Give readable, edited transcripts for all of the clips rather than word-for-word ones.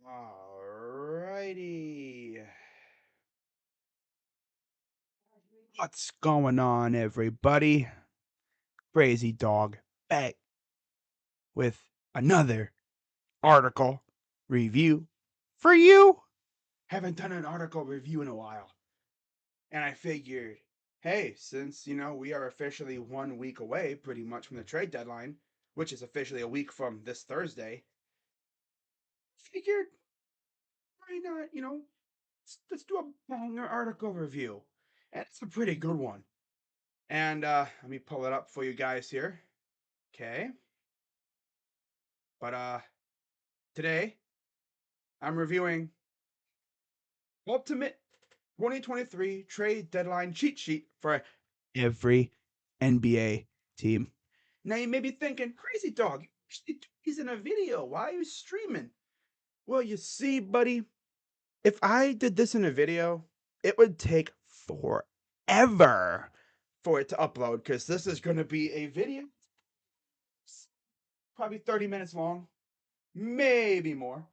Alrighty. What's going on, everybody? Crazy Dog back with another article review for you. Haven't done an article review in a while. And I figured, hey, since, we are officially 1 week away pretty much from the trade deadline, which is officially a week from this Thursday, figured, why not, let's do a banger article review. And it's a pretty good one. And let me pull it up for you guys here. Okay. But today I'm reviewing Ultimate 2023 Trade Deadline Cheat Sheet for every NBA team. Now you may be thinking, crazy dog, you usually do these in a video. Why are you streaming? Well, you see, buddy, if I did this in a video, it would take forever for it to upload because this is going to be a video probably 30 minutes long, maybe more.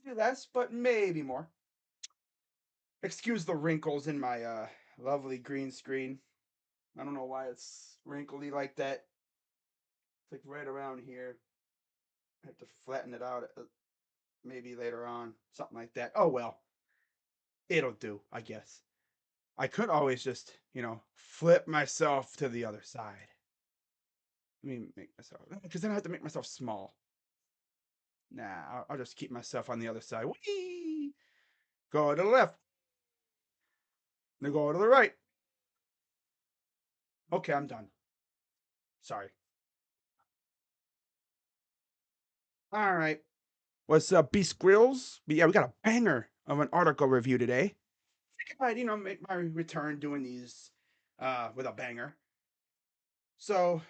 Maybe less, but maybe more. Excuse the wrinkles in my lovely green screen. I don't know why it's wrinkly like that. It's like right around here. I have to flatten it out maybe later on. Something like that. Oh well. It'll do, I guess. I could always just, flip myself to the other side. Let me make myself, because then I have to make myself small. Nah, I'll just keep myself on the other side. Whee! Go to the left. Then go to the right. Okay, I'm done. Sorry. All right. What's up, Beast Grills? But yeah, we got a banger of an article review today. I'd, make my return doing these with a banger. So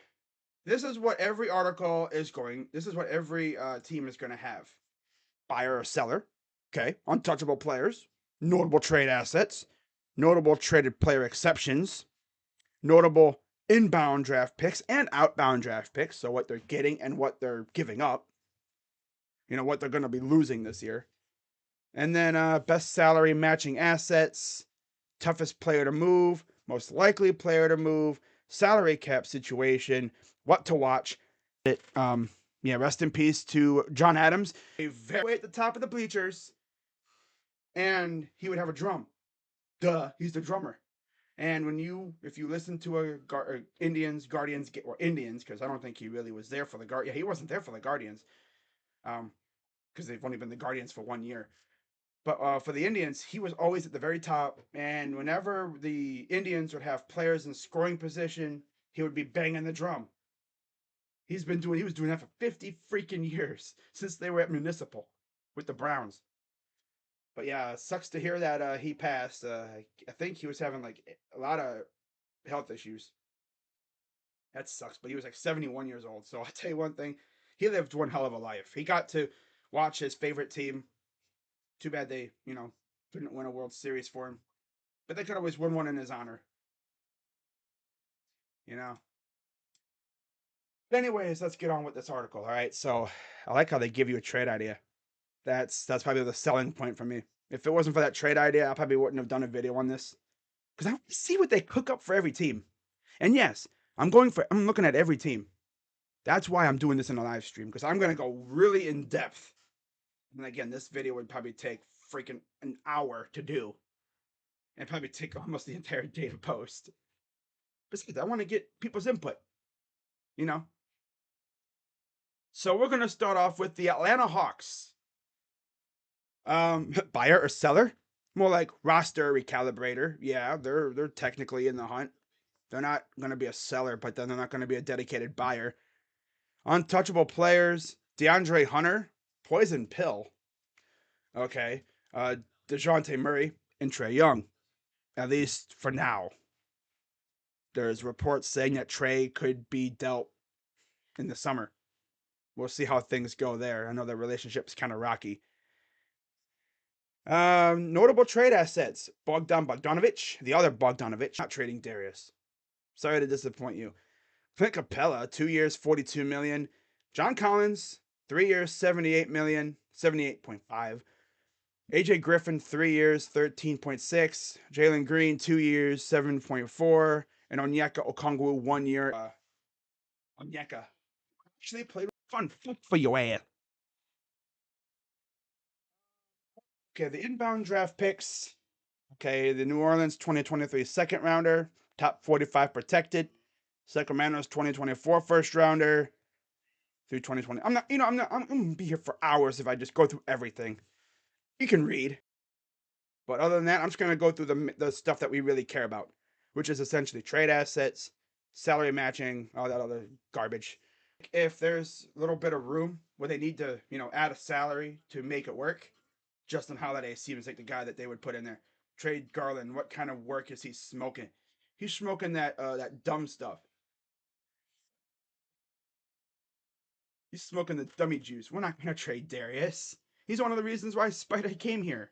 this is what every article is going. This is what every team is going to have: buyer or seller. Okay, untouchable players, notable trade assets, notable traded player exceptions, notable inbound draft picks and outbound draft picks. So what they're getting and what they're giving up. What they're going to be losing this year. And then best salary matching assets, toughest player to move, most likely player to move, salary cap situation, what to watch. Yeah, rest in peace to John Adams, a very at the top of the bleachers, and he would have a drum. Duh, he's the drummer. And if you listen to a Indians, Guardians, or Indians, because I don't think he really was there for the Guardians. Yeah, he wasn't there for the Guardians, because they've only been the Guardians for 1 year. But for the Indians, he was always at the very top. And whenever the Indians would have players in scoring position, he would be banging the drum. He was doing that for 50 freaking years since they were at Municipal with the Browns. But yeah, it sucks to hear that he passed. I think he was having like a lot of health issues. That sucks. But he was like 71 years old. So I'll tell you one thing, he lived one hell of a life. He got to watch his favorite team. Too bad they, couldn't win a World Series for him. But they could always win one in his honor, you know. But anyways, let's get on with this article. All right. So I like how they give you a trade idea. That's probably the selling point for me. If it wasn't for that trade idea, I probably wouldn't have done a video on this. Because I want to see what they cook up for every team. And yes, I'm looking at every team. That's why I'm doing this in a live stream, because I'm gonna go really in depth. And again, this video would probably take freaking an hour to do. And probably take almost the entire day to post. Besides, I want to get people's input, you know. So we're gonna start off with the Atlanta Hawks. Buyer or seller? More like roster recalibrator. Yeah, they're technically in the hunt. They're not gonna be a seller, but then they're not gonna be a dedicated buyer. Untouchable players: DeAndre Hunter, Poison Pill. Okay, Dejounte Murray and Trae Young. At least for now. There's reports saying that Trae could be dealt in the summer. We'll see how things go there. I know their relationship's kind of rocky. Notable trade assets: Bogdanovich, the other Bogdanovich, not trading Darius. Sorry to disappoint you. Clint Capella, 2 years, $42 million. John Collins, 3 years, $78 million. 78.5. AJ Griffin, 3 years, 13.6. Jalen Green, 2 years, 7.4. And Onyeka Okongwu, 1 year. Onyeka actually played fun for your ass. Okay, the inbound draft picks. Okay, the New Orleans 2023 second rounder, top 45 protected. Sacramento's 2024 first rounder through 2020. I'm gonna be here for hours if I just go through everything. You can read. But other than that, I'm just gonna go through the stuff that we really care about, which is essentially trade assets, salary matching, all that other garbage. If there's a little bit of room where they need to, add a salary to make it work, Justin Holiday seems like the guy that they would put in there. Trade Garland. What kind of work is he smoking? He's smoking that dumb stuff. He's smoking the dummy juice. We're not gonna trade Darius. He's one of the reasons why Spider came here.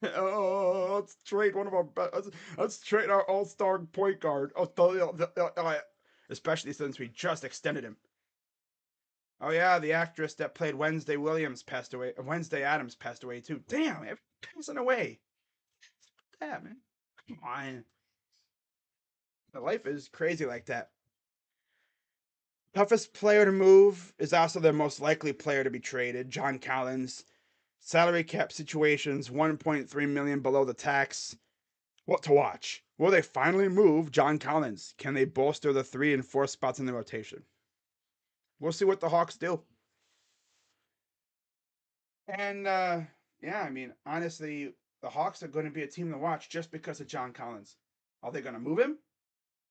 Oh, let's trade one of our let's trade our all-star point guard. Especially since we just extended him. Oh yeah, the actress that played Wednesday Williams passed away. Wednesday Adams passed away too. Damn, everyone's passing away. Yeah, man. Come on. The life is crazy like that. Toughest player to move is also the most likely player to be traded. John Collins. Salary cap situations 1.3 million below the tax. What to watch? Will they finally move John Collins? Can they bolster the 3 and 4 spots in the rotation? We'll see what the Hawks do. And yeah, I mean, honestly, the Hawks are going to be a team to watch just because of John Collins. Are they going to move him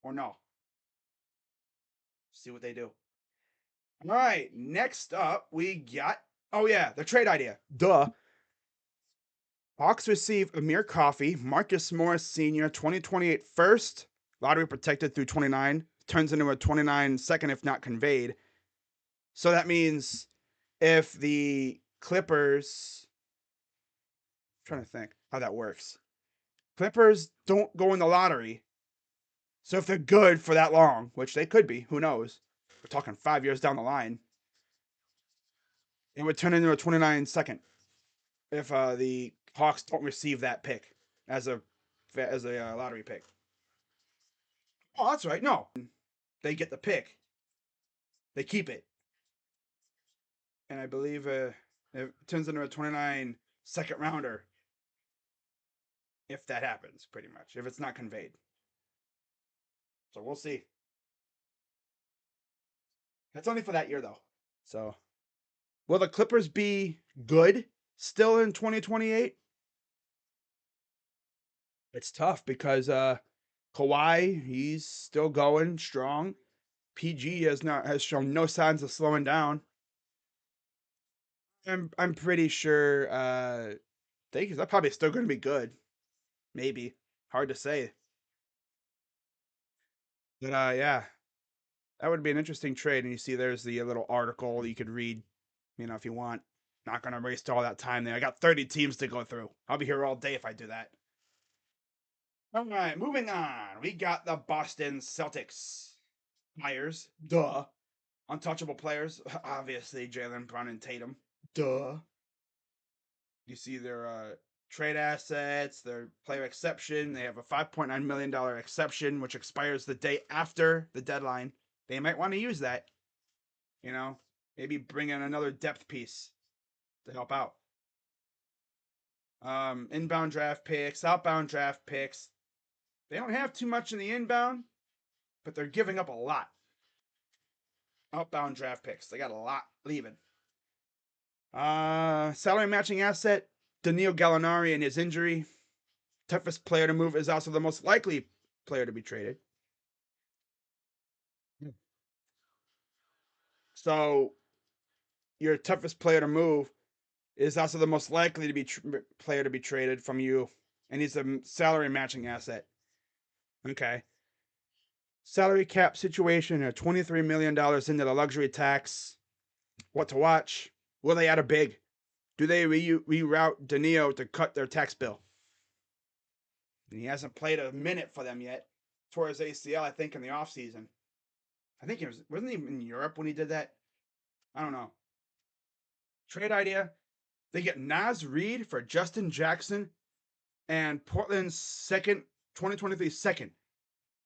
or no? See what they do. All right, next up we got, oh yeah, the trade idea. Duh. Hawks receive Amir Coffey, Marcus Morris Sr., 2028 first, lottery protected through 29, turns into a 29 second if not conveyed. So that means if the Clippers, I'm trying to think how that works. Clippers don't go in the lottery. So if they're good for that long, which they could be, who knows? We're talking 5 years down the line. It would turn into a 29 second if the Hawks don't receive that pick as a lottery pick. Oh, that's right. No, they get the pick. They keep it, and I believe it turns into a 29 second rounder if that happens. Pretty much, if it's not conveyed. So we'll see. That's only for that year though. So will the Clippers be good still in 2028? It's tough because Kawhi, he's still going strong. PG has shown no signs of slowing down. I'm pretty sure they're probably still going to be good. Maybe, hard to say. But yeah, that would be an interesting trade. And you see, there's the little article you could read, if you want. Not going to waste all that time there. I got 30 teams to go through. I'll be here all day if I do that. All right, moving on. We got the Boston Celtics. Players, duh. Untouchable players, obviously Jalen Brown and Tatum, duh. You see their trade assets, their player exception. They have a $5.9 million exception, which expires the day after the deadline. They might want to use that. Maybe bring in another depth piece to help out. Inbound draft picks, outbound draft picks. They don't have too much in the inbound, but they're giving up a lot. Outbound draft picks. They got a lot leaving. Salary matching asset, Danilo Gallinari and his injury. Toughest player to move is also the most likely player to be traded. So your toughest player to move is also the most likely to be player to be traded from you, and he's a salary matching asset. Okay. Salary cap situation at $23 million into the luxury tax. What to watch? Will they add a big? Do they reroute Danilo to cut their tax bill? And he hasn't played a minute for them yet. Tore his ACL, I think, in the offseason. I think wasn't he in Europe when he did that? I don't know. Trade idea. They get Naz Reid for Justin Jackson and Portland's 2023 second,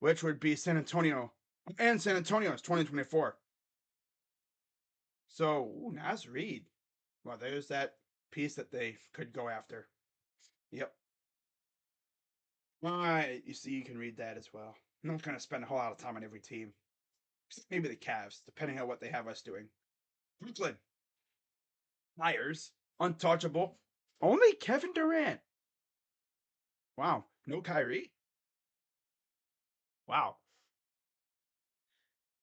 which would be San Antonio. And San Antonio's 2024. So, Naz Reid. Well, there's that piece that they could go after. Yep. All right, you see, you can read that as well. I'm not going to spend a whole lot of time on every team. Maybe the Cavs, depending on what they have us doing. Brooklyn. Myers. Untouchable. Only Kevin Durant. Wow. No Kyrie. Wow.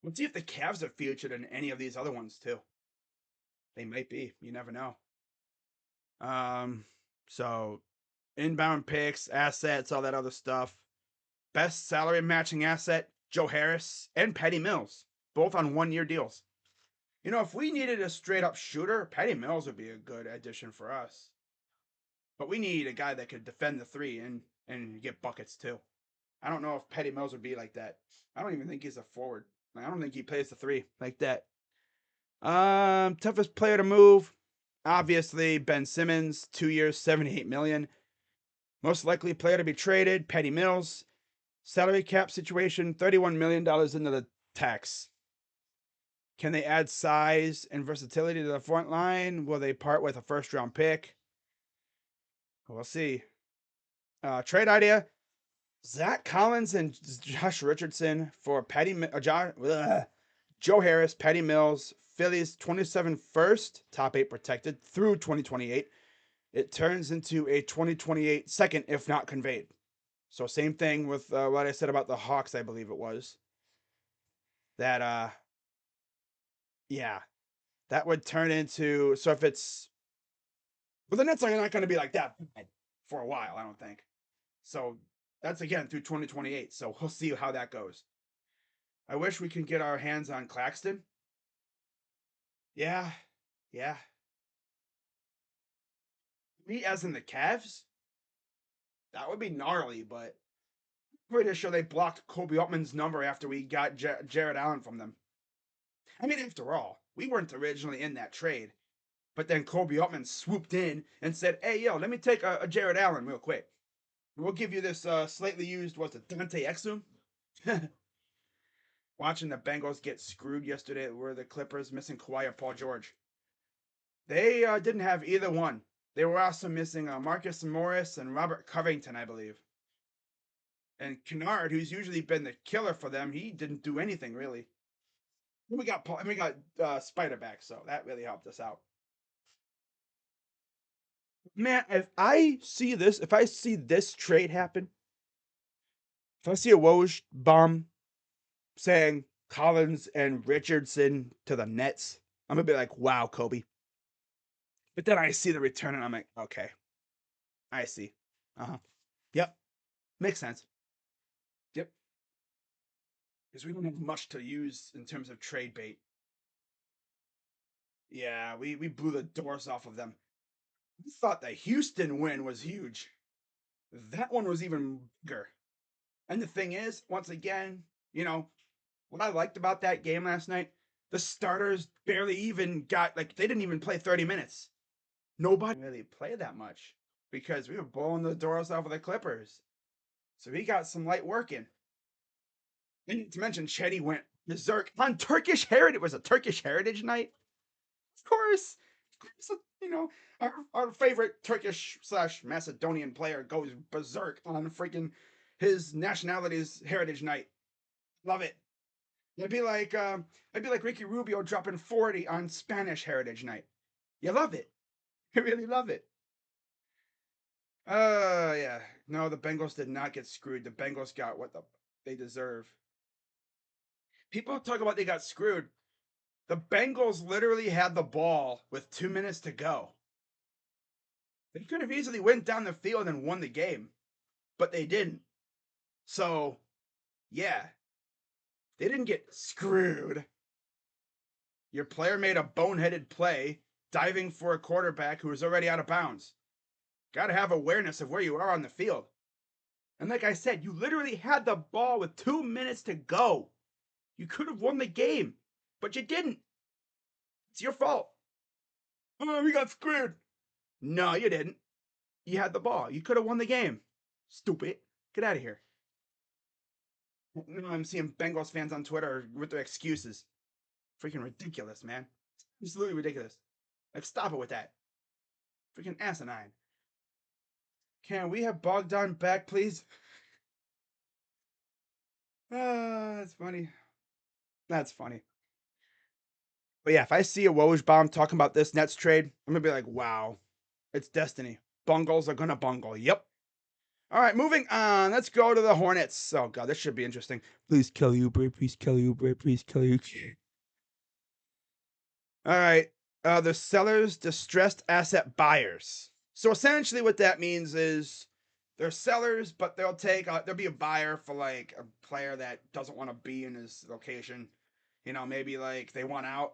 Let's see if the Cavs are featured in any of these other ones too. They might be. You never know. So inbound picks, assets, all that other stuff. Best salary matching asset, Joe Harris and Patty Mills, both on 1-year deals. You know, if we needed a straight up shooter, Patty Mills would be a good addition for us. But we need a guy that could defend the three and get buckets too. I don't know if Patty Mills would be like that. I don't even think he's a forward. I don't think he plays the three like that. Toughest player to move, obviously Ben Simmons, 2 years, 78 million. Most likely player to be traded, Patty Mills. Salary cap situation, $31 million into the tax. Can they add size and versatility to the front line? Will they part with a first round pick? We'll see. Trade idea: Zach Collins and Josh Richardson for Joe Harris, Patty Mills, Phillies 27 first, top 8 protected through 2028. It turns into a 2028 second if not conveyed. So same thing with what I said about the Hawks, I believe it was. That yeah, that would turn into, so if it's, well, the Nets are not going to be like that for a while, I don't think. So that's again through 2028. So we'll see how that goes. I wish we could get our hands on Claxton. Yeah, yeah. Me as in the Cavs, that would be gnarly, but I'm pretty sure they blocked Kobe Altman's number after we got Jared Allen from them. I mean, after all, we weren't originally in that trade. But then Kobe Altman swooped in and said, "Hey, yo, let me take a Jared Allen real quick. We'll give you this slightly used, what's it, Dante Exum?" Watching the Bengals get screwed yesterday were the Clippers missing Kawhi or Paul George. They didn't have either one. They were also missing Marcus Morris and Robert Covington, I believe. And Kennard, who's usually been the killer for them, he didn't do anything really. And we got Spider back, so that really helped us out. Man, if I see this trade happen, if I see a Woj bomb saying Collins and Richardson to the Nets, I'm gonna be like, wow, Kobe. But then I see the return and I'm like, okay, I see. Uh-huh. Yep. Makes sense. Yep. Because we don't have much to use in terms of trade bait. Yeah, we blew the doors off of them. I thought the Houston win was huge. That one was even bigger. And the thing is, once again, you know, what I liked about that game last night, the starters barely even got, like, they didn't even play 30 minutes. Nobody really played that much because we were blowing the doors off of the Clippers. So he got some light work in. And to mention, Chetty went berserk on Turkish heritage. It was a Turkish heritage night. Of course. You know, our favorite Turkish / Macedonian player goes berserk on freaking his nationality's heritage night. Love it. It'd be like Ricky Rubio dropping 40 on Spanish Heritage Night. You love it. You really love it. Yeah. No, the Bengals did not get screwed. The Bengals got what they deserve. People talk about they got screwed. The Bengals literally had the ball with 2 minutes to go. They could have easily went down the field and won the game, but they didn't. So, yeah, they didn't get screwed. Your player made a boneheaded play, diving for a quarterback who was already out of bounds. Got to have awareness of where you are on the field. And like I said, you literally had the ball with 2 minutes to go. You could have won the game, but you didn't. It's your fault. Oh, we got screwed. No, you didn't. You had the ball. You could have won the game. Stupid. Get out of here. I'm seeing Bengals fans on Twitter with their excuses. Freaking ridiculous, man. Absolutely ridiculous. Like, stop it with that. Freaking asinine. Can we have Bogdan back, please? Ah, that's funny. That's funny. But yeah, if I see a Woj talking about this Nets trade, I'm gonna be like, wow, it's destiny. Bungles are gonna bungle. Yep. All right, moving on. Let's go to the Hornets. Oh god, this should be interesting. Please kill Oubre. Please kill Oubre. Please kill you. All right. The sellers, distressed asset buyers. So essentially, what that means is they're sellers, but they'll take there'll be a buyer for like a player that doesn't want to be in his location. Maybe like they want out.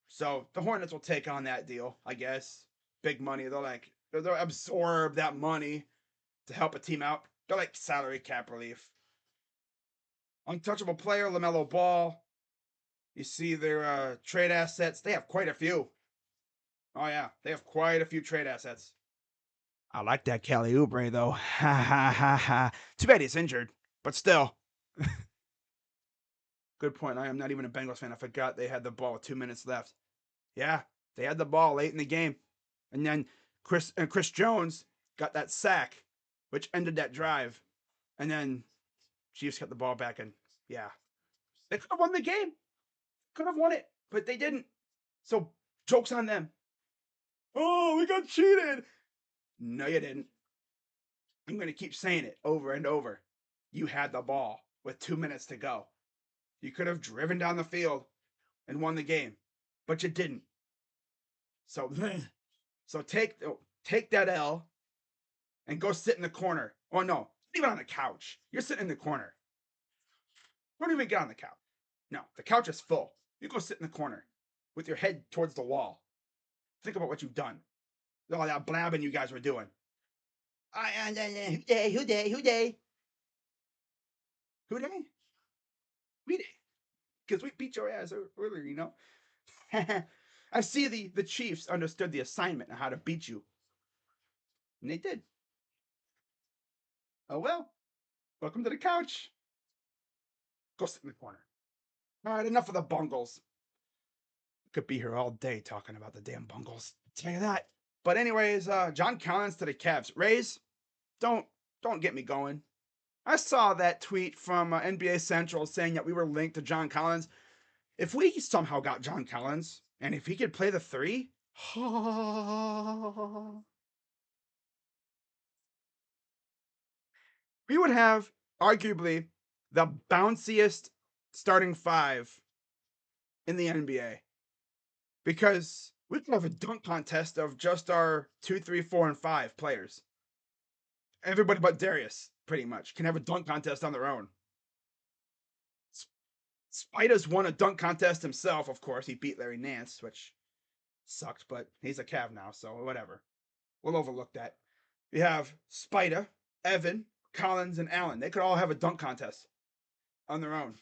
So the Hornets will take on that deal, I guess. Big money. They'll absorb that money to help a team out. They're like salary cap relief. Untouchable player, LaMelo Ball. You see their trade assets. They have quite a few. Oh yeah, they have quite a few trade assets. I like that Kelly Oubre though. Ha ha ha ha. Too bad he's injured, but still. Good point. I am not even a Bengals fan. I forgot they had the ball with 2 minutes left. Yeah, they had the ball late in the game, and then Chris Jones got that sack, which ended that drive, and then Chiefs got the ball back, and yeah, they could have won the game. Could have won it, but they didn't. So jokes on them. Oh, we got cheated. No, you didn't. I'm going to keep saying it over and over. You had the ball with 2 minutes to go. You could have driven down the field and won the game, but you didn't. So, so take that L and go sit in the corner. Oh no, leave it on the couch. You're sitting in the corner. Don't even get on the couch. No, the couch is full. You go sit in the corner with your head towards the wall. Think about what you've done. All that blabbing you guys were doing. Who day? Who day? Who day? Who day? We day. Because we beat your ass earlier. I see the Chiefs understood the assignment and how to beat you. And they did. Oh well. Welcome to the couch. Go sit in the corner. All right, enough of the bungles. Could be here all day talking about the damn bungles. I'll tell you that. But anyways, John Collins to the Cavs. Rays, don't get me going. I saw that tweet from NBA Central saying that we were linked to John Collins. If we somehow got John Collins, and if he could play the three, we would have arguably the bounciest starting five in the NBA. Because we could have a dunk contest of just our 2, 3, 4, and 5 players. Everybody but Darius, pretty much, can have a dunk contest on their own. Spider's won a dunk contest himself, of course. He beat Larry Nance, which sucked, but he's a Cav now, so whatever. We'll overlook that. You have Spider, Evan, Collins, and Allen. They could all have a dunk contest on their own.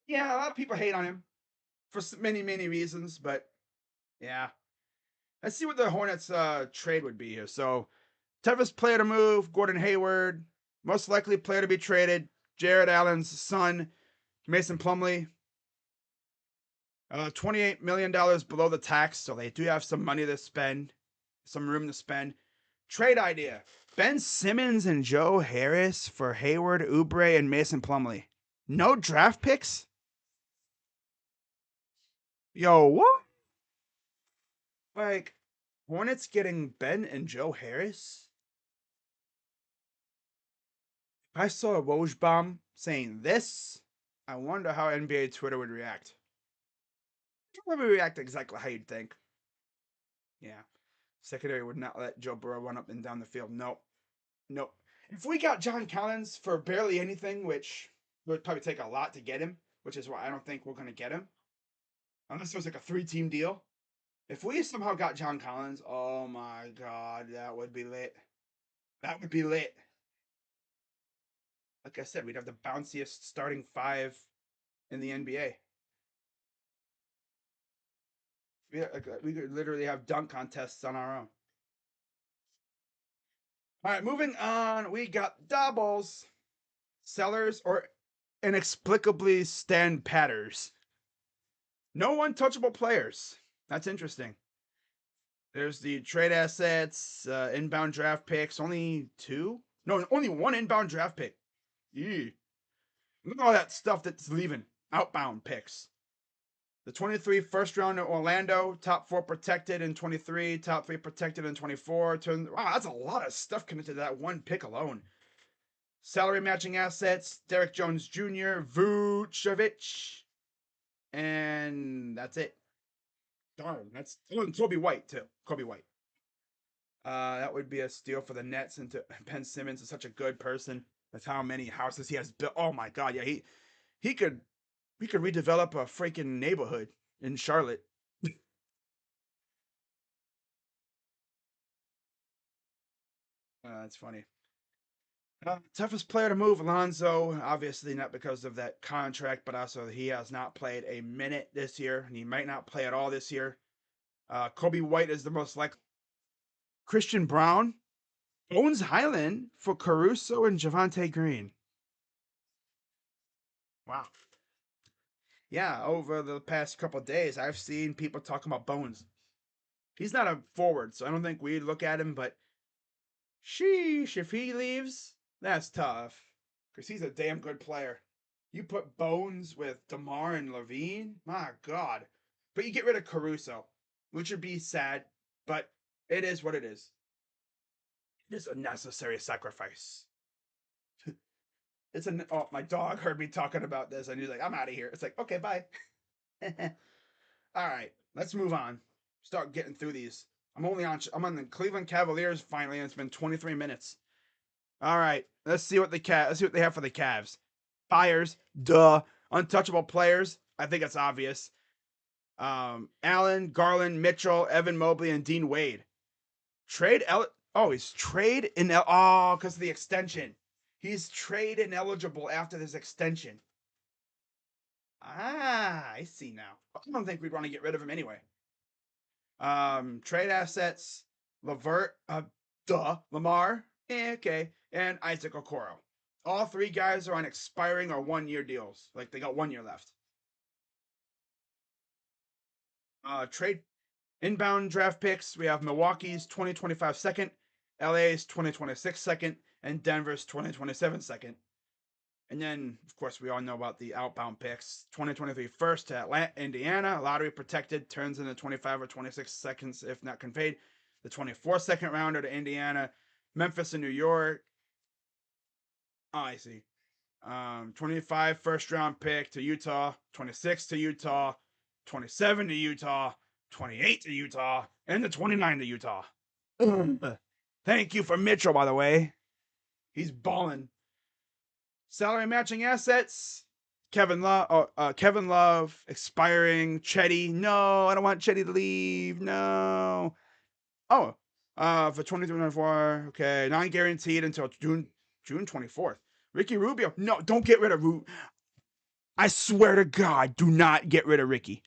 Yeah, a lot of people hate on him for many, many reasons, but yeah. Let's see what the Hornets trade would be here. So, toughest player to move, Gordon Hayward. Most likely player to be traded, Jared Allen's son, Mason Plumlee. $28 million below the tax, so they do have some money to spend, some room to spend. Trade idea: Ben Simmons and Joe Harris for Hayward, Oubre, and Mason Plumlee. No draft picks? Yo, what? Like, Hornets getting Ben and Joe Harris? If I saw a Woj saying this, I wonder how NBA Twitter would react. Probably react exactly how you'd think. Yeah. Secondary would not let Joe Burrow run up and down the field. Nope. Nope. If we got John Collins for barely anything, which would probably take a lot to get him, which is why I don't think we're going to get him, unless it was like a 3-team deal. If we somehow got John Collins, oh my God, that would be lit. That would be lit. Like I said, we'd have the bounciest starting five in the NBA. We could literally have dunk contests on our own. All right, moving on. We got doubles, sellers, or inexplicably stand patters. No untouchable players. That's interesting. There's the trade assets, inbound draft picks. Only two? No, only one inbound draft pick. Yee. Look at all that stuff that's leaving. Outbound picks. The 23 first round in Orlando, top 4 protected in 23, top 3 protected in 24. Wow, that's a lot of stuff connected to that one pick alone. Salary matching assets, Derek Jones Jr., Vucevic, and that's it. Darn, that's Kobe White too. Kobe White. That would be a steal for the Nets. And Ben Simmons is such a good person. That's how many houses he has built. Oh my God, yeah, he could redevelop a freaking neighborhood in Charlotte. That's funny. Toughest player to move, Alonzo. Obviously not because of that contract, but also he has not played a minute this year, and he might not play at all this year. Kobe White is the most likely. Christian Brown, Bones Highland for Caruso and Javante Green. Wow. Yeah, over the past couple days, I've seen people talking about Bones. He's not a forward, so I don't think we look at him, but sheesh, if he leaves, that's tough. Because he's a damn good player. You put Bones with DeMar and Levine, my God. But you get rid of Caruso, which would be sad, but it is what it is. It is a necessary sacrifice. Oh, my dog heard me talking about this and he's like, I'm out of here. It's like, okay, bye. All right, let's move on. Start getting through these. I'm on the Cleveland Cavaliers finally, and it's been 23 minutes. All right, let's see what they have for the Cavs. Fires, duh. Untouchable players. I think it's obvious. Allen, Garland, Mitchell, Evan Mobley, and Dean Wade. He's trade in because of the extension. He's trade ineligible after this extension. I see now. I don't think we'd want to get rid of him anyway. Trade assets, Levert, Lamar, okay, and Isaac Okoro. All three guys are on expiring or 1 year deals. Like they got 1 year left. Trade inbound draft picks. We have Milwaukee's 2025 second, LA's 2026 second, and Denver's 2027 second. And then, of course, we all know about the outbound picks. 2023 first to Atlanta, Indiana, lottery protected, turns into 25 or 26 seconds if not conveyed. The 24 second rounder to Indiana, Memphis and New York. Oh, I see. 25 first round pick to Utah, 26 to Utah, 27 to Utah, 28 to Utah, and the 29 to Utah. Thank you for Mitchell, by the way. He's balling. Salary matching assets. Kevin Love expiring. Chetty. No, I don't want Chetty to leave. No. Oh, for 2024. Okay, non guaranteed until June 24th. Ricky Rubio. No, don't get rid of Rubio. I swear to God, do not get rid of Ricky.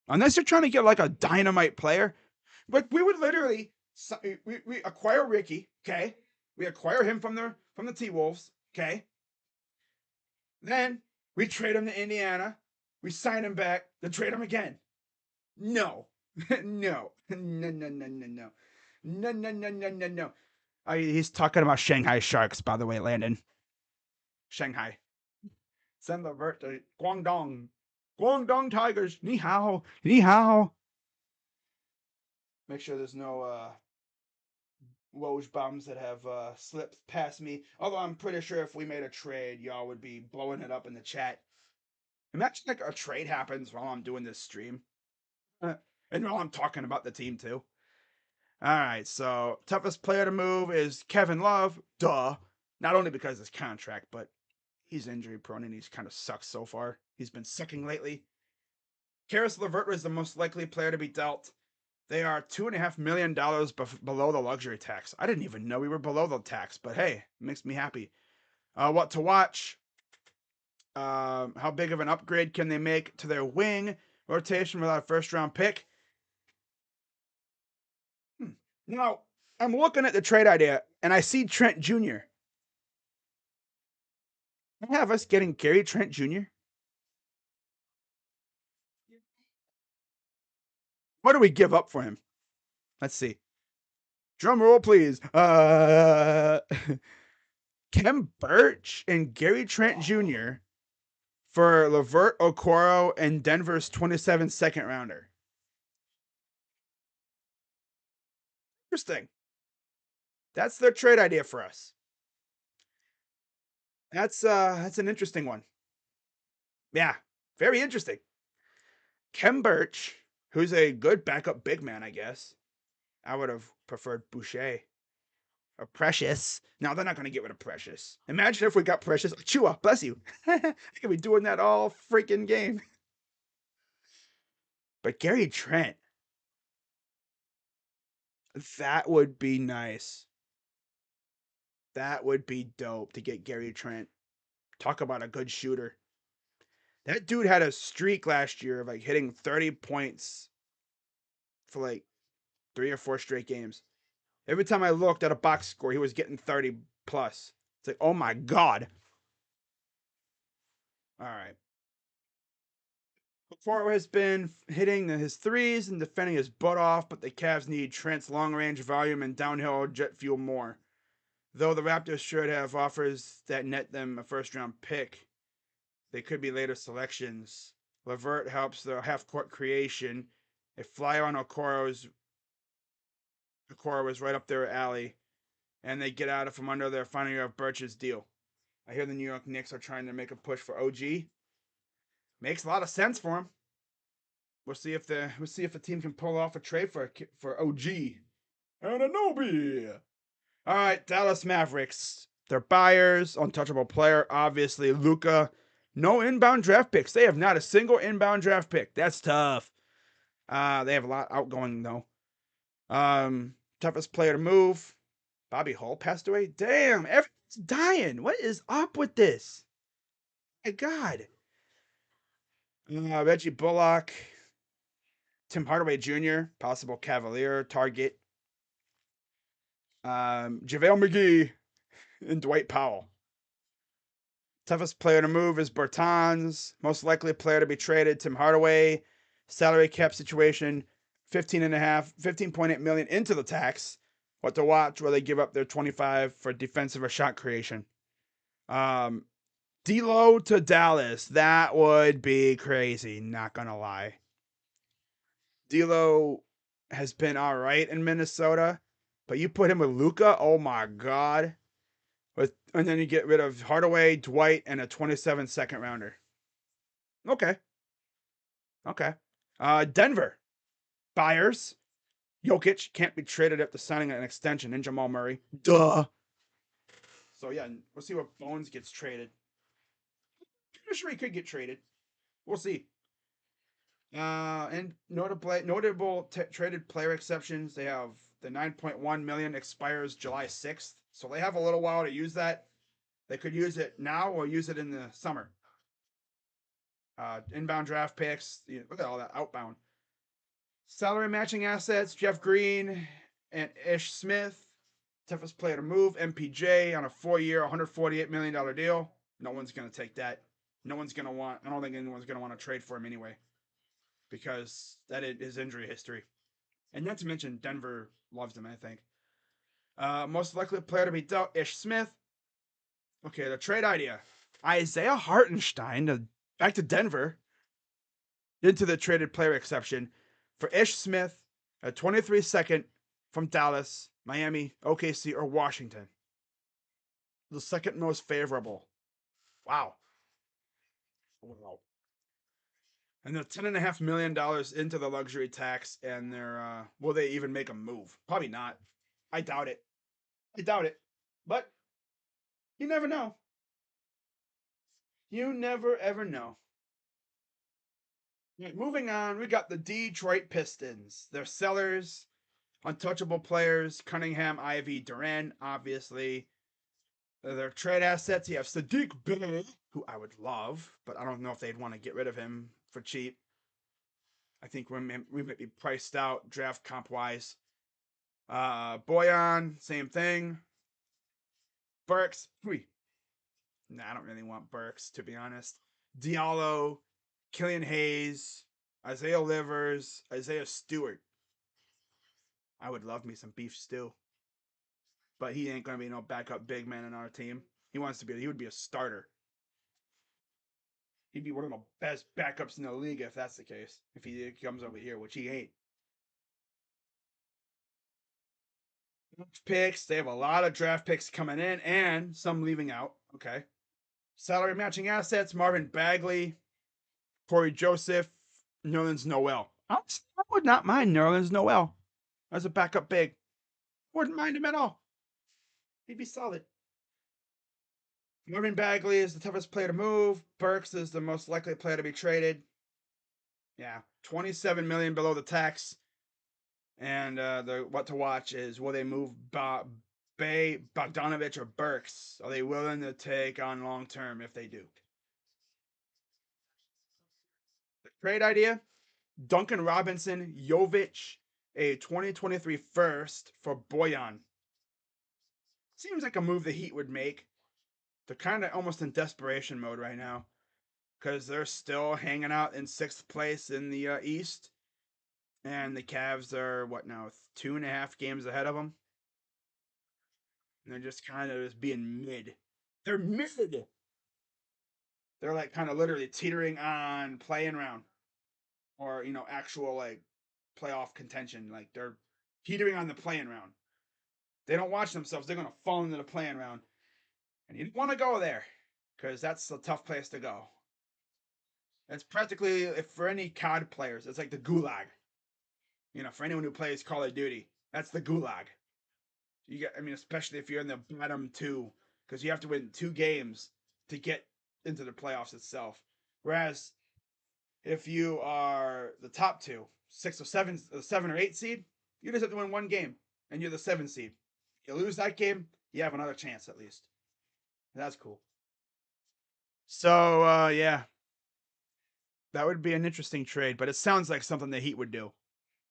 Unless you're trying to get like a dynamite player. But we would literally we acquire Ricky, okay? We acquire him from the T Wolves, okay? Then we trade him to Indiana. We sign him back. Then trade him again. No. No. No, no, no, no, no. No, no, no, no, no, no. He's talking about Shanghai Sharks, by the way, Landon. Shanghai. Send the vert to Guangdong. Guangdong Tigers. Ni hao. Ni hao. Make sure there's no Woj bombs that have slipped past me. Although I'm pretty sure if we made a trade, y'all would be blowing it up in the chat. Imagine like a trade happens while I'm doing this stream. And while I'm talking about the team too. Alright, so toughest player to move is Kevin Love. Duh. Not only because of his contract, but he's injury prone and he's kind of sucks so far. He's been sucking lately. Karis LeVert was the most likely player to be dealt. They are $2.5 million below the luxury tax. I didn't even know we were below the tax, but hey, it makes me happy. What to watch? How big of an upgrade can they make to their wing? rotation without a first round pick. Now, I'm looking at the trade idea and I see Trent Jr. I have us getting Gary Trent Jr. What do we give up for him? Let's see. Drum roll, please. Kem Birch and Gary Trent Jr. for Levert Okoro and Denver's 27 second rounder. Interesting. That's their trade idea for us. That's an interesting one. Yeah, very interesting. Kem Birch, who's a good backup big man, I guess. I would have preferred Boucher or Precious. No, they're not going to get rid of Precious. Imagine if we got Precious. Chua, bless you. I could be doing that all freaking game. But Gary Trent, that would be nice. That would be dope to get Gary Trent. Talk about a good shooter. That dude had a streak last year of like hitting 30 points for like 3 or 4 straight games. Every time I looked at a box score, he was getting 30 plus. It's like, oh my God. All right. Okoro has been hitting his threes and defending his butt off, but the Cavs need Trent's long range volume and downhill jet fuel more. Though the Raptors should have offers that net them a first round pick, they could be later selections. Levert helps the half court creation. A flyer on Okoro was right up their alley, and they get out from under their final year of Birch's deal. I hear the New York Knicks are trying to make a push for OG. Makes a lot of sense for him. We'll see if the team can pull off a trade for OG. Ananobi. All right, Dallas Mavericks. They're buyers, untouchable player, obviously. Luka. No inbound draft picks. They have not a single inbound draft pick. That's tough. They have a lot outgoing though. Toughest player to move. Bobby Hull passed away. Damn, everyone's dying. What is up with this? My God. Reggie Bullock. Tim Hardaway Jr., possible Cavalier target. JaVale McGee and Dwight Powell. Toughest player to move is Bertans. Most likely player to be traded, Tim Hardaway. Salary cap situation, 15.8 million into the tax. What to watch, where they give up their 25 for defensive or shot creation. D'Lo to Dallas. That would be crazy, not gonna lie. D'Lo has been all right in Minnesota, but you put him with Luka, oh my God. And then you get rid of Hardaway, Dwight, and a 27 second rounder. Okay. Okay. Denver. Buyers. Jokic can't be traded after signing an extension in Jamal Murray. Duh. So yeah, we'll see what Bones gets traded. I'm sure he could get traded. We'll see. And notable traded player exceptions. They have the 9.1 million expires July 6th, so they have a little while to use that. They could use it now or use it in the summer. Inbound draft picks. Look at all that outbound. Salary matching assets: Jeff Green and Ish Smith. Toughest player to move: MPJ on a 4-year, $148 million deal. No one's gonna take that. No one's gonna want. I don't think anyone's gonna want to trade for him anyway, because that is his injury history. And not to mention Denver loves him, I think. Most likely player to be dealt: Ish Smith. Okay, the trade idea: Isaiah Hartenstein back to Denver into the traded player exception for Ish Smith, a 23 second from Dallas, Miami, OKC, or Washington. The second most favorable. Wow. Wow. And they're $10.5 million into the luxury tax, and they're will they even make a move? Probably not. I doubt it. I doubt it. But you never know. You never ever know. Right, moving on, we got the Detroit Pistons. They're sellers, untouchable players: Cunningham, Ivy, Durant, obviously. Their trade assets, you have Sadiq Bey, who I would love, but I don't know if they'd want to get rid of him for cheap. I think we might be priced out draft comp wise. Boyan, same thing. Burks, nah, I don't really want Burks to be honest. Diallo, Killian Hayes, Isaiah Livers, Isaiah Stewart. I would love me some beef stew, but he ain't gonna be no backup big man in our team. He would be a starter. He'd be one of the best backups in the league if that's the case. If he comes over here, which he ain't. Picks. They have a lot of draft picks coming in and some leaving out. Okay. Salary matching assets: Marvin Bagley, Corey Joseph, Nerlens Noel. I would not mind Nerlens Noel as a backup big. Wouldn't mind him at all. He'd be solid. Marvin Bagley is the toughest player to move. Burks is the most likely player to be traded. Yeah, 27 million below the tax. And the what to watch is will they move Bogdanovich or Burks? Are they willing to take on long term if they do? The trade idea: Duncan Robinson, Jovic, a 2023 first for Boyan. Seems like a move the Heat would make. They're kind of almost in desperation mode right now because they're still hanging out in sixth place in the East, and the Cavs are what now 2.5 games ahead of them. And they're just kind of just being mid. They're mid. They're like kind of literally teetering on playing round or actual like playoff contention. Like they're teetering on the playing round. They don't watch themselves. They're gonna fall into the playing round, and you don't want to go there because that's a tough place to go. It's practically if for any COD players, it's like the gulag. For anyone who plays Call of Duty, that's the gulag. Especially if you're in the bottom two, because you have to win 2 games to get into the playoffs itself. Whereas if you are the top two, 7 or 8 seed, you just have to win 1 game, and you're the 7 seed. You lose that game, you have another chance at least. That's cool. So yeah, that would be an interesting trade, but it sounds like something the Heat would do.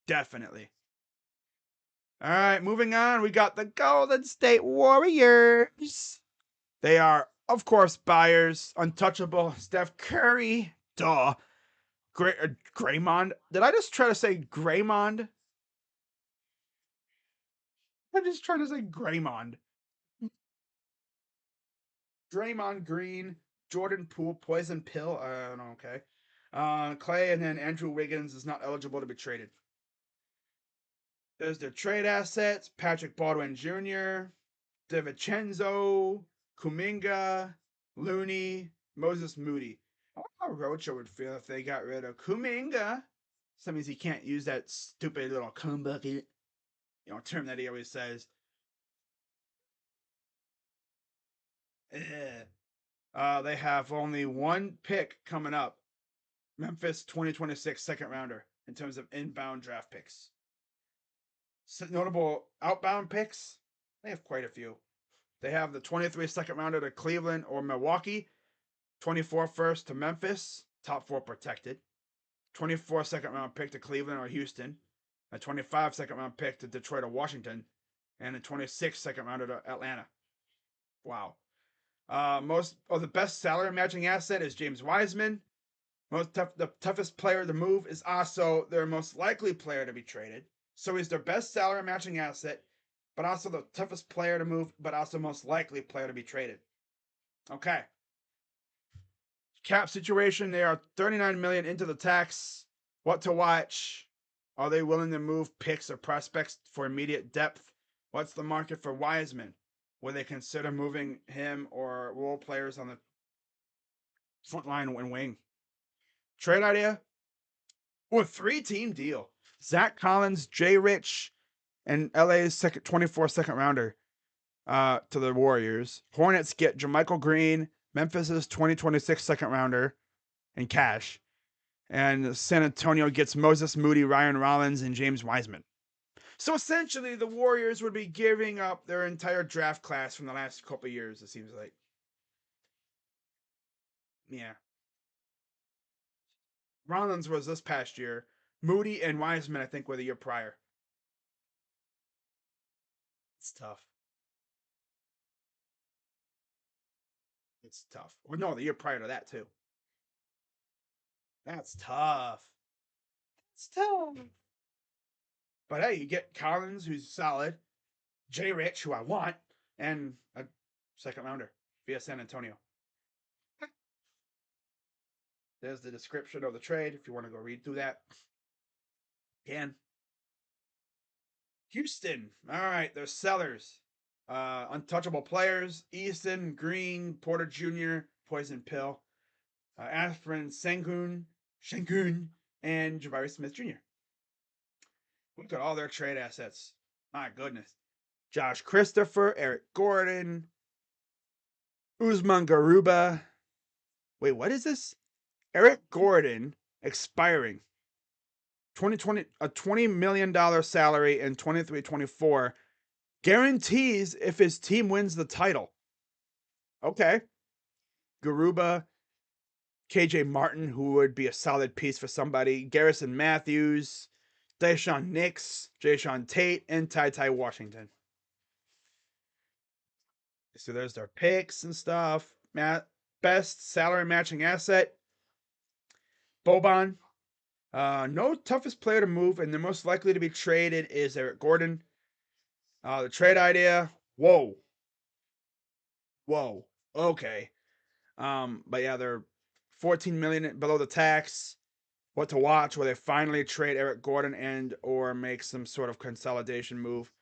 Definitely. All right, moving on. We got the Golden State Warriors. They are, of course, buyers. Untouchable. Steph Curry. Duh. Graymond. Did I just try to say Graymond? I'm just trying to say Graymond. Draymond Green. Jordan Poole. Poison Pill. Okay. Clay and then Andrew Wiggins is not eligible to be traded. There's their trade assets: Patrick Baldwin Jr., DiVincenzo, Kuminga, Looney, Moses Moody. I wonder how Rocha would feel if they got rid of Kuminga. So that means he can't use that stupid little cum bucket, term that he always says. They have only one pick coming up. Memphis 2026 second rounder in terms of inbound draft picks. Notable outbound picks, they have quite a few. They have the 23 second rounder to Cleveland or Milwaukee, 24 first to Memphis, top 4 protected, 24 second round pick to Cleveland or Houston, a 25 second round pick to Detroit or Washington, and a 26 second rounder to Atlanta. Wow. Most of the best salary matching asset is James Wiseman. The toughest player to move is also their most likely player to be traded. So he's their best salary matching asset, but also the toughest player to move, but also most likely player to be traded. Okay. Cap situation, they are 39 million into the tax. What to watch? Are they willing to move picks or prospects for immediate depth? What's the market for Wiseman? Will they consider moving him or role players on the front line and wing? Trade idea? Or 3-team deal. Zach Collins, Jay Rich, and LA's 24 second rounder to the Warriors. Hornets get JaMychal Green, Memphis's 2026 second rounder, and cash. And San Antonio gets Moses Moody, Ryan Rollins, and James Wiseman. So essentially, the Warriors would be giving up their entire draft class from the last couple of years, it seems like. Yeah. Rollins was this past year. Moody and Wiseman, I think, were the year prior. It's tough. It's tough. Well, no, the year prior to that too. That's tough. It's tough. But hey, you get Collins, who's solid, Jay Rich, who I want, and a second rounder via San Antonio. There's the description of the trade if you want to go read through that. Can. Houston. All right, they're sellers. Untouchable players: Easton, Green, Porter Jr., Poison Pill, Aspirin, Sengun, and Jabari Smith Jr. Look at all their trade assets. My goodness. Josh Christopher, Eric Gordon, Usman Garuba. Wait, what is this? Eric Gordon expiring. 2020, a $20 million salary in 23-24 guarantees if his team wins the title. Okay. Garuba, KJ Martin, who would be a solid piece for somebody, Garrison Matthews, Deshaun Nix, Jayshawn Tate, and Ty Washington. So there's their picks and stuff. Best salary matching asset, Boban. No toughest player to move, and the most likely to be traded is Eric Gordon. The trade idea, whoa. Okay. But yeah, they're 14 million below the tax. What to watch? Will they finally trade Eric Gordon and or make some sort of consolidation move?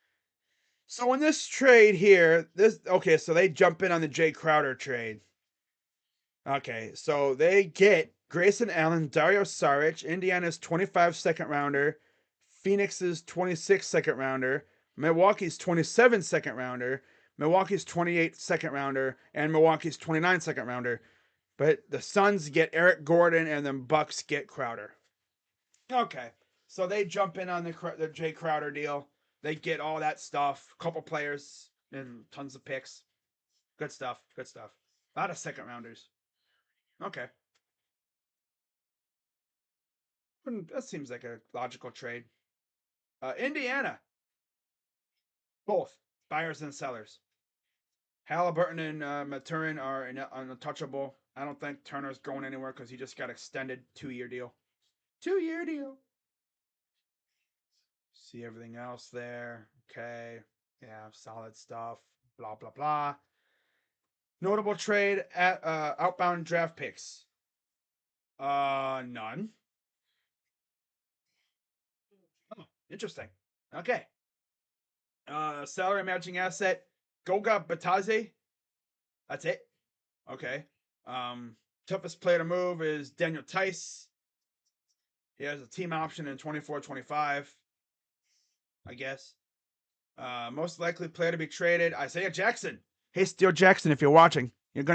So in this trade here, so they jump in on the Jay Crowder trade. Okay, so they get Grayson Allen, Dario Saric, Indiana's 25 second rounder, Phoenix's 26 second rounder, Milwaukee's 27 second rounder, Milwaukee's 28 second rounder, and Milwaukee's 29 second rounder. But the Suns get Eric Gordon and the Bucks get Crowder. Okay, so they jump in on the Jay Crowder deal. They get all that stuff, couple players, and tons of picks. Good stuff. Good stuff. A lot of second rounders. Okay. That seems like a logical trade. Indiana, both buyers and sellers. Halliburton and Maturin are untouchable. I don't think Turner's going anywhere because he just got extended 2-year deal. 2-year deal. See everything else there. Okay. Yeah, solid stuff. Blah blah blah. Notable trade at outbound draft picks. None. Oh, interesting. Okay. Salary matching asset. Goga Bataze. That's it. Okay. Toughest player to move is Daniel Tice. He has a team option in 24-25, I guess. Most likely player to be traded, Isaiah Jackson. Hey, Steele Jackson, if you're watching, it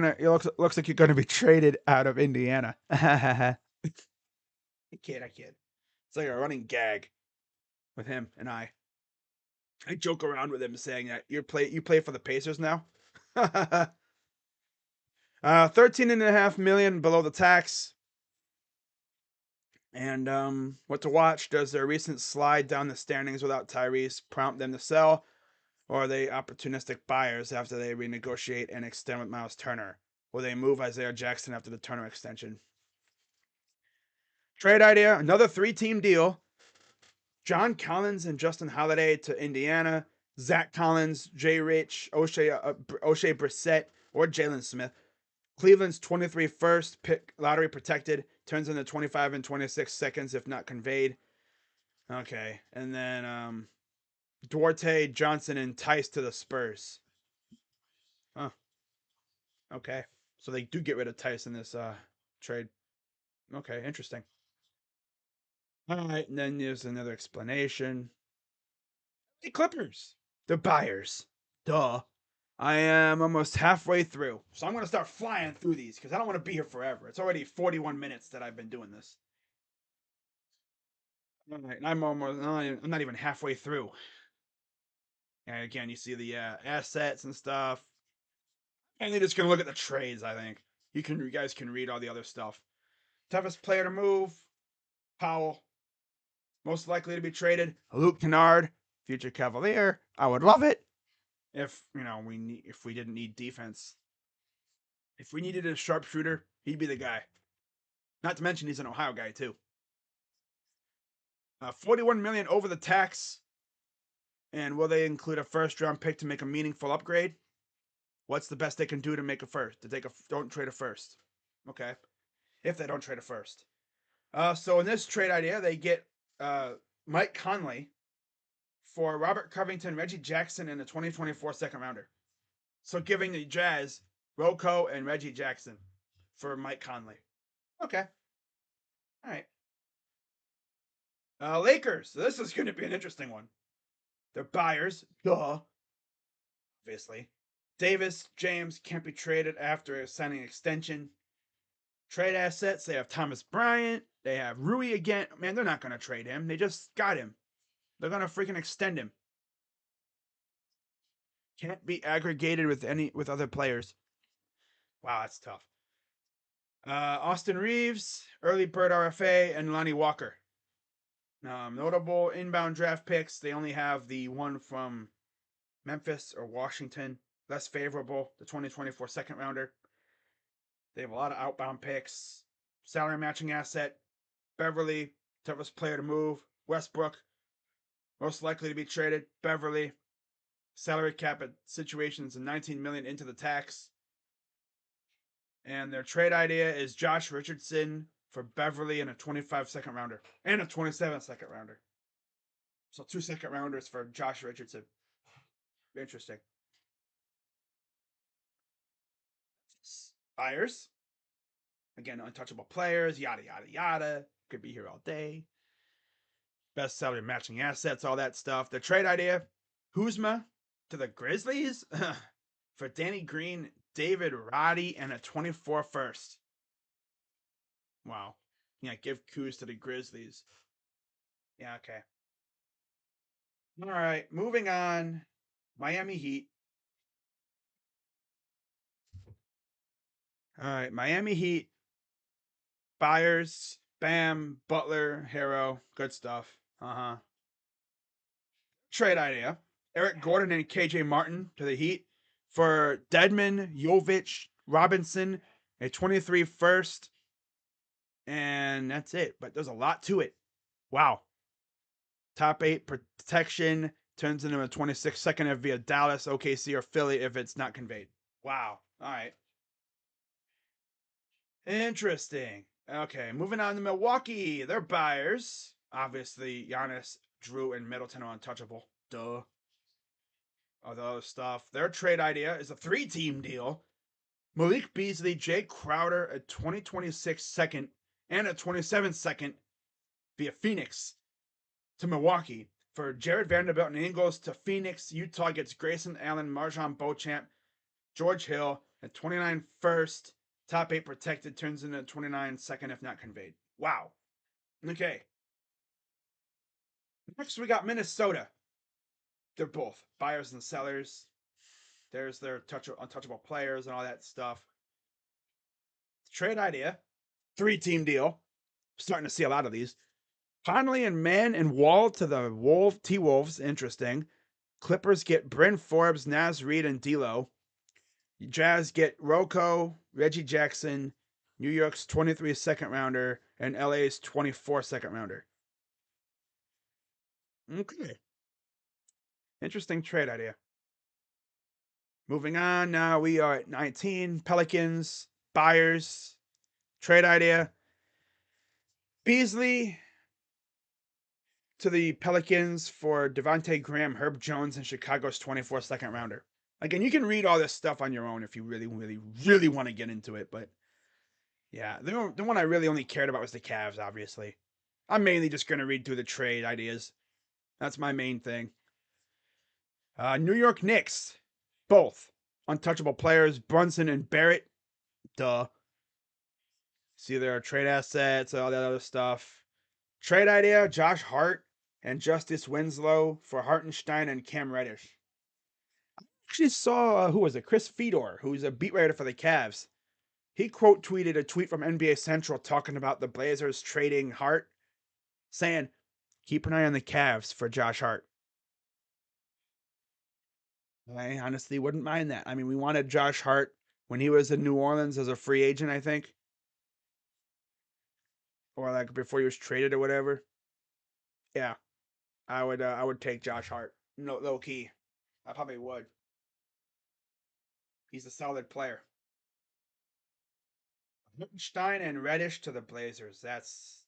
looks like you're gonna be traded out of Indiana. I kid. It's like a running gag with him and I. I joke around with him saying that you play for the Pacers now. 13.5 million below the tax. And what to watch? Does their recent slide down the standings without Tyrese prompt them to sell? Or are they opportunistic buyers after they renegotiate and extend with Miles Turner? Will they move Isaiah Jackson after the Turner extension? Trade idea, another 3-team deal. John Collins and Justin Holiday to Indiana. Zach Collins, Jay Rich, O'Shea Brissett, or Jalen Smith. Cleveland's 23 first pick, lottery protected, turns into 25 and 26 seconds if not conveyed. Okay, and then Duarte, Johnson, and Tice to the Spurs. Huh. Okay, so they do get rid of Tice in this trade. Okay, interesting. All right, and then there's another explanation. The Clippers, the buyers. Duh. I am almost halfway through, so I'm going to start flying through these because I don't want to be here forever. It's already 41 minutes that I've been doing this. All right, and I'm not even halfway through. And again, you see the assets and stuff. And they're just going to look at the trades, I think. You guys can read all the other stuff. Toughest player to move, Powell. most likely to be traded, Luke Kennard, future Cavalier. I would love it if if we didn't need defense. If we needed a sharpshooter, he'd be the guy. Not to mention he's an Ohio guy too. 41 million over the tax. And will they include a first round pick to make a meaningful upgrade? What's the best they can do to make a first? Don't trade a first. Okay. If they don't trade a first. So in this trade idea, they get Mike Conley for Robert Covington, Reggie Jackson, and a 2024 second rounder. So giving the Jazz Rocco and Reggie Jackson for Mike Conley. Okay. All right. Lakers. So this is going to be an interesting one. They're buyers. Duh. Obviously. Davis, James can't be traded after signing an extension. Trade assets, they have Thomas Bryant. They have Rui again. Man, they're not going to trade him. They just got him. They're going to freaking extend him. Can't be aggregated with other players. Wow, that's tough. Austin Reeves, early bird RFA, and Lonnie Walker. Notable inbound draft picks. They only have the one from Memphis or Washington. Less favorable, the 2024 second rounder. They have a lot of outbound picks. Salary matching asset. Beverly, toughest player to move. Westbrook, most likely to be traded. Beverly, salary cap at situations and 19 million into the tax. And their trade idea is Josh Richardson for Beverly and a 25 second rounder and a 27 second rounder. So 2 second rounders for Josh Richardson. Interesting. Buyers. Again, untouchable players, yada, yada, yada. Could be here all day. Best salary matching assets, all that stuff. The trade idea, Kuzma to the Grizzlies for Danny Green, David Roddy, and a 24 first. Wow. Yeah, give Kuz to the Grizzlies. Yeah, okay. All right, moving on. Miami Heat. All right, Miami Heat. Buyers, Bam, Butler, Harrow. Good stuff. Uh-huh. Trade idea. Eric Gordon and KJ Martin to the Heat for Dedmon, Jovic, Robinson, a 23 first, and that's it. But there's a lot to it. Wow. Top 8 protection turns into a 26 second if via Dallas, OKC, or Philly if it's not conveyed. Wow. All right. Interesting. Okay, moving on to Milwaukee. They're buyers. Obviously, Giannis, Drew, and Middleton are untouchable. Duh. All the other stuff. Their trade idea is a 3-team deal. Malik Beasley, Jay Crowder, a 2026 second, and a 27 second via Phoenix to Milwaukee. For Jared Vanderbilt and Ingles to Phoenix, Utah gets Grayson Allen, Marjan Beauchamp, George Hill, and 29 first. Top 8 protected turns into 29 second if not conveyed. Wow. Okay. Next, we got Minnesota. They're both buyers and sellers. There's their untouchable players and all that stuff. Trade idea. 3-team deal. Starting to see a lot of these. Conley and Mann and Wall to the T-Wolves. Interesting. Clippers get Bryn Forbes, Naz Reid, and D'Lo. Jazz get Rocco, Reggie Jackson, New York's 23 second rounder, and LA's 24 second rounder. Okay. Interesting trade idea. Moving on, now we are at 19. Pelicans, buyers, trade idea. Beasley to the Pelicans for Devontae Graham, Herb Jones, and Chicago's 24 second rounder. Again, you can read all this stuff on your own if you really, really, really want to get into it. But yeah, the one I really only cared about was the Cavs, obviously. I'm mainly just going to read through the trade ideas. That's my main thing. New York Knicks, both untouchable players, Brunson and Barrett. Duh. See their trade assets, all that other stuff. Trade idea, Josh Hart and Justice Winslow for Hartenstein and Cam Reddish. I actually saw, who was it? Chris Fedor, who's a beat writer for the Cavs. He quote tweeted a tweet from NBA Central talking about the Blazers trading Hart, saying, Keep an eye on the Cavs for Josh Hart. I honestly wouldn't mind that. I mean, we wanted Josh Hart when he was in New Orleans as a free agent, I think, or like before he was traded or whatever. Yeah, I would take Josh Hart. No, low key, I probably would. He's a solid player. Stein and Reddish to the Blazers. That's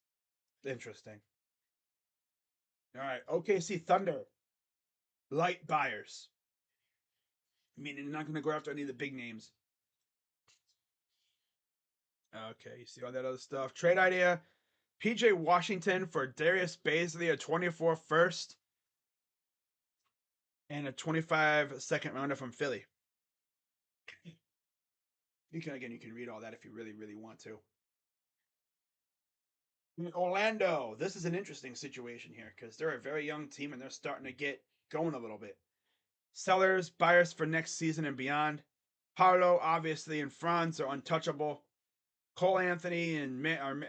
interesting. All right, OKC Thunder, light buyers. I mean, they're not going to go after any of the big names. Okay, you see all that other stuff. Trade idea: PJ Washington for Darius Baisley, a 24 first and a 25 second rounder from Philly. You can read all that if you really, really want to. Orlando, this is an interesting situation here because they're a very young team and they're starting to get going a little bit. Sellers, buyers for next season and beyond. Paolo, obviously, and Franz are untouchable. Cole Anthony and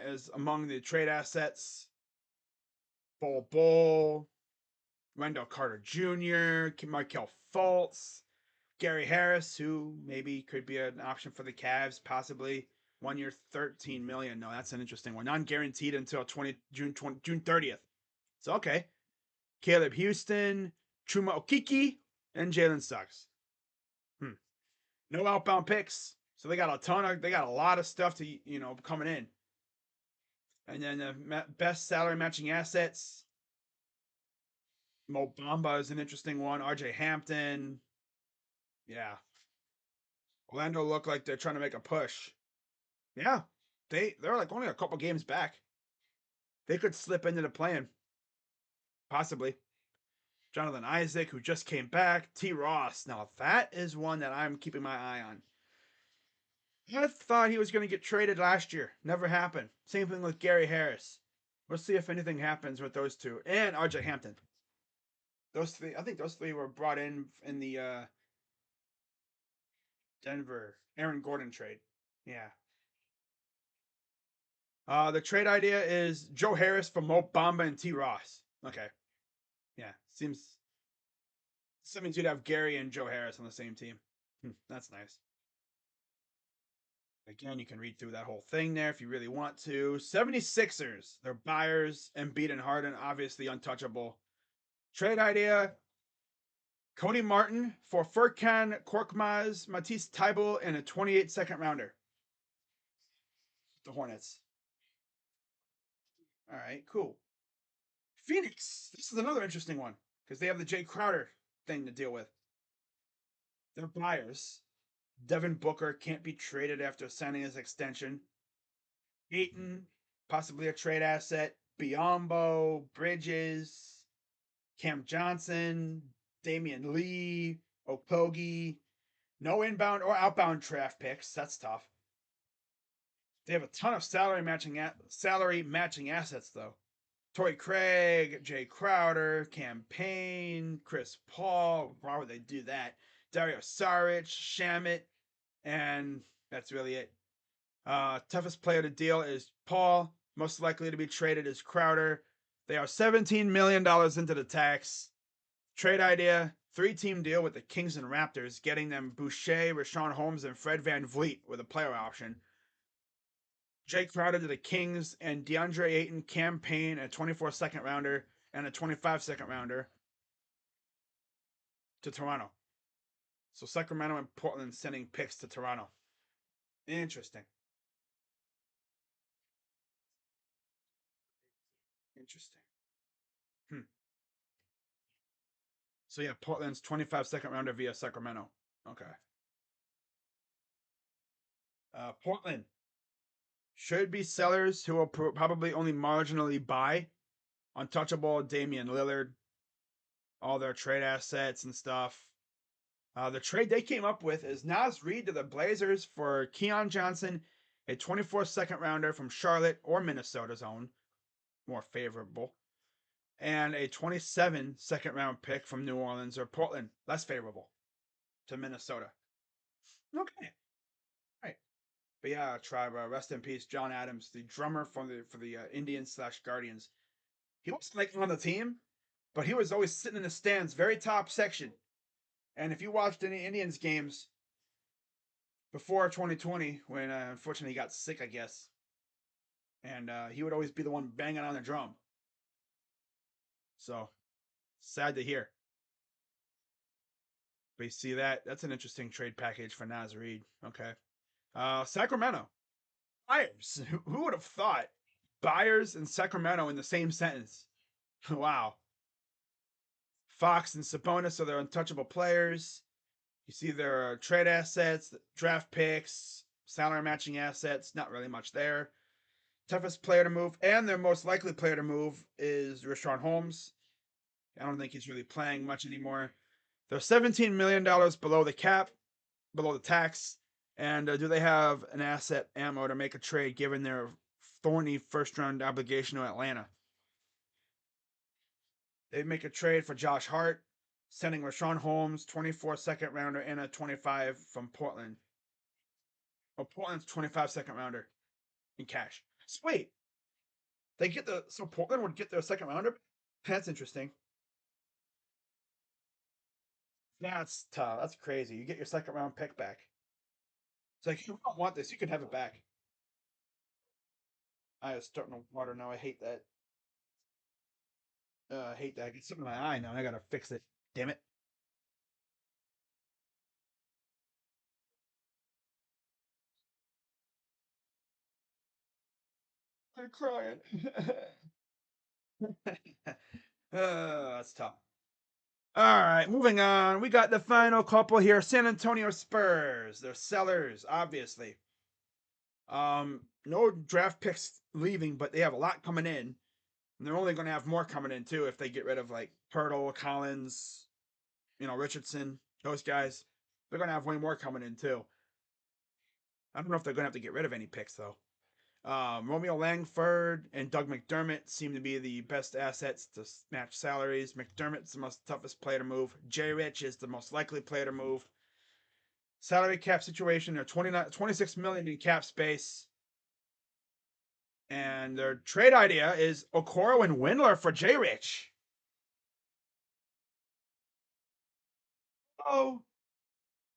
is among the trade assets. Bull, Wendell Carter Jr., Markel Fultz, Gary Harris, who maybe could be an option for the Cavs, possibly 1 year, 13 million. No, that's an interesting one. Non-guaranteed until June 30th. So okay. Caleb Houston, Chuma Okiki, and Jalen Suggs. No outbound picks. So they got a lot of stuff to coming in. And then the best salary matching assets. Mo Bamba is an interesting one. RJ Hampton. Yeah. Orlando look like they're trying to make a push. Yeah. They're like only a couple games back. They could slip into the plan. Possibly. Jonathan Isaac, who just came back. T. Ross. Now that is one that I'm keeping my eye on. I thought he was going to get traded last year. Never happened. Same thing with Gary Harris. We'll see if anything happens with those two. And RJ Hampton. Those three, I think those three were brought in the Denver Aaron Gordon trade. Yeah. The trade idea is Joe Harris for Mo Bamba and T. Ross. Okay. Yeah. Seems that means you'd have Gary and Joe Harris on the same team. That's nice. Again, you can read through that whole thing there if you really want to. 76ers, they're buyers. Embiid and Harden, obviously untouchable. Trade idea: Cody Martin for Furkan Korkmaz, Matisse Thybulle, and a 28 second rounder. The Hornets. All right, cool. Phoenix. This is another interesting one because they have the Jay Crowder thing to deal with. They're buyers. Devin Booker can't be traded after signing his extension. Ayton, possibly a trade asset. Biombo, Bridges, Cam Johnson, Damian Lee, Okogie. No inbound or outbound draft picks. That's tough. They have a ton of salary matching assets though. Torrey Craig, Jay Crowder, Campaign, Chris Paul. Why would they do that? Dario Saric, Shamit, and that's really it. Toughest player to deal is Paul. Most likely to be traded is Crowder. They are $17 million into the tax. Trade idea: 3-team deal with the Kings and Raptors, getting them Boucher, Rashawn Holmes, and Fred VanVleet with a player option. Jake Crowder to the Kings and DeAndre Ayton, Campaign, a 24 second rounder and a 25 second rounder to Toronto. So Sacramento and Portland sending picks to Toronto. Interesting. Interesting. Hmm. So yeah, Portland's 25 second rounder via Sacramento. Okay. Portland should be sellers who will probably only marginally buy. Untouchable Damian Lillard, all their trade assets and stuff. The trade they came up with is Naz Reid to the Blazers for Keon Johnson, a 24 second rounder from Charlotte or Minnesota's own, more favorable, and a 27 second round pick from New Orleans or Portland, less favorable, to Minnesota. Okay, right. But yeah, Tribe, rest in peace, John Adams, the drummer for the Indians/Guardians. He wasn't like on the team, but he was always sitting in the stands, very top section. And if you watched any Indians games before 2020, when unfortunately he got sick, I guess, and he would always be the one banging on the drum. So sad to hear. But you see that? That's an interesting trade package for Naz Reid. Okay. Sacramento. Buyers. Who would have thought Buyers and Sacramento in the same sentence? Wow. Fox and Sabonis are their untouchable players. You see their trade assets, draft picks, salary matching assets. Not really much there. Toughest player to move, and their most likely player to move is Rashawn Holmes. I don't think he's really playing much anymore. They're $17 million below the cap, below the tax. And do they have an asset ammo to make a trade given their thorny first round obligation to Atlanta? They make a trade for Josh Hart, sending Rashawn Holmes, 24 second rounder, and a 25 from Portland. Oh, Portland's 25 second rounder in cash. So wait, so Portland would get their second rounder? That's interesting. That's tough. That's crazy. You get your second round pick back. It's like, you don't want this. You can have it back. I was starting to water now. I hate that. I hate that. I get something in my eye now. And I gotta fix it. Damn it. I'm crying. That's tough. All right, moving on. We got the final couple here. San Antonio Spurs. They're sellers, obviously. No draft picks leaving, but they have a lot coming in. And they're only going to have more coming in too if they get rid of like Pirtle, Collins, Richardson, those guys. They're going to have way more coming in too. I don't know if they're going to have to get rid of any picks though. Romeo Langford and Doug McDermott seem to be the best assets to match salaries. McDermott's the most toughest player to move. Jay Rich is the most likely player to move. Salary cap situation, they're 26 million in cap space. And their trade idea is Okoro and Windler for Jay Rich. Oh,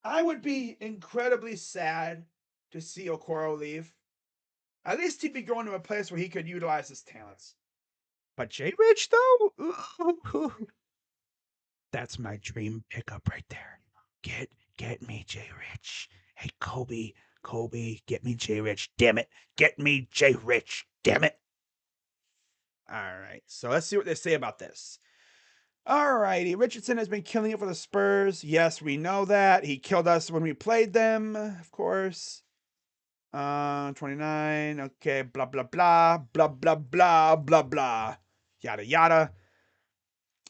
I would be incredibly sad to see Okoro leave. At least he'd be going to a place where he could utilize his talents. But Jay Rich, though, ooh, that's my dream pickup right there. Get me Jay Rich. Hey Kobe, get me Jay Rich. Damn it, get me Jay Rich. Damn it. All right, so let's see what they say about this. All righty, Richardson has been killing it for the Spurs. Yes, we know that. He killed us when we played them, of course. 29. Okay, blah blah blah, blah blah blah, blah blah, yada yada.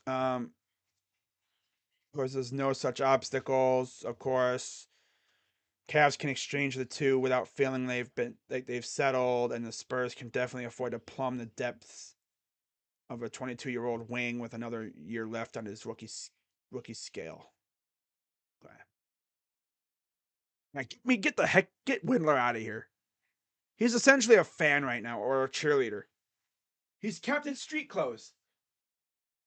Um, of course, there's no such obstacles. Of course, Cavs can exchange the two without feeling they've settled, and the Spurs can definitely afford to plumb the depths of a 22-year-old wing with another year left on his rookie scale. Okay. Now, get Windler out of here. He's essentially a fan right now or a cheerleader. He's Captain Street Clothes.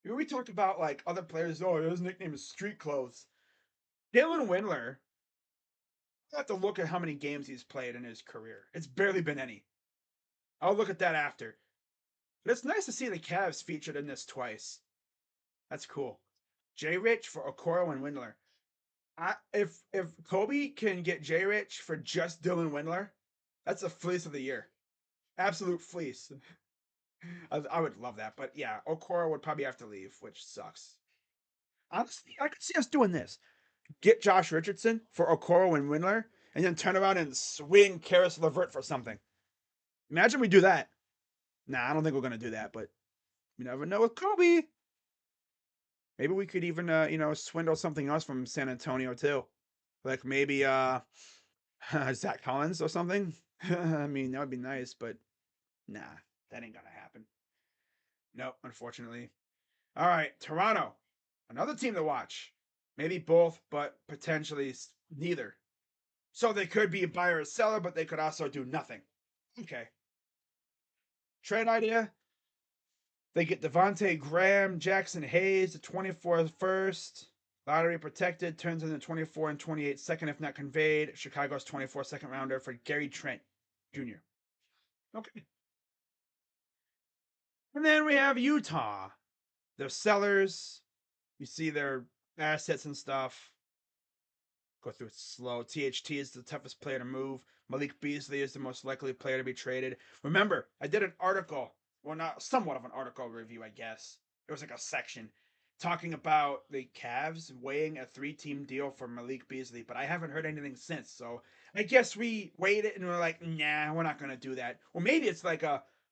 We talked about like other players. Oh, his nickname is Street Clothes. Dylan Windler. I have to look at how many games he's played in his career. It's barely been any. I'll look at that after. But it's nice to see the Cavs featured in this twice. That's cool. J Rich for Okoro and Windler. If Kobe can get J Rich for just Dylan Windler, that's a fleece of the year. Absolute fleece. I would love that. But yeah, Okoro would probably have to leave, which sucks. Honestly, I could see us doing this. Get Josh Richardson for Okoro and Windler, and then turn around and swing Karis LeVert for something. Imagine we do that. Nah, I don't think we're gonna do that, but you never know with Kobe. Maybe we could even swindle something else from San Antonio too. Like maybe Zach Collins or something. I mean, that would be nice, but nah, that ain't gonna happen. Nope, unfortunately. All right, Toronto. Another team to watch. Maybe both, but potentially neither. So they could be a buyer or seller, but they could also do nothing. Okay. Trade idea. They get Devontae Graham, Jackson Hayes, the 24th first. Lottery protected, turns into 24 and 28 second if not conveyed. Chicago's 24 second rounder for Gary Trent Jr. Okay. And then we have Utah. They're sellers. You see their assets and stuff. Go through it slow. THT is the toughest player to move. Malik Beasley is the most likely player to be traded. Remember, I did an article, well, not somewhat of an article review, I guess. It was like a section talking about the Cavs weighing a 3-team deal for Malik Beasley, but I haven't heard anything since. So I guess we weighed it and we're like, nah, we're not going to do that. Or maybe it's like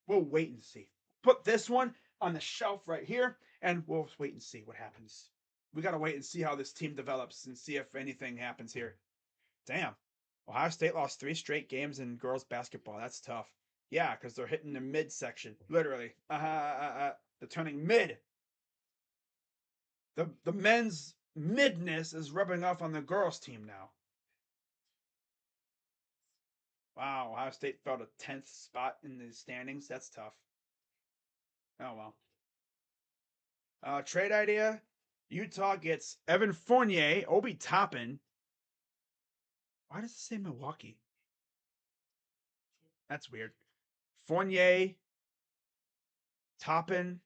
we'll wait and see. Put this one on the shelf right here and we'll wait and see what happens. We got to wait and see how this team develops and see if anything happens here. Damn. Ohio State lost 3 straight games in girls basketball. That's tough. Yeah, because they're hitting the mid section. Literally. They're turning mid. The men's midness is rubbing off on the girls' team now. Wow, Ohio State fell to 10th spot in the standings. That's tough. Oh, well. Trade idea. Utah gets Evan Fournier, Obi Toppin. Why does it say Milwaukee? That's weird. Fournier, Toppin,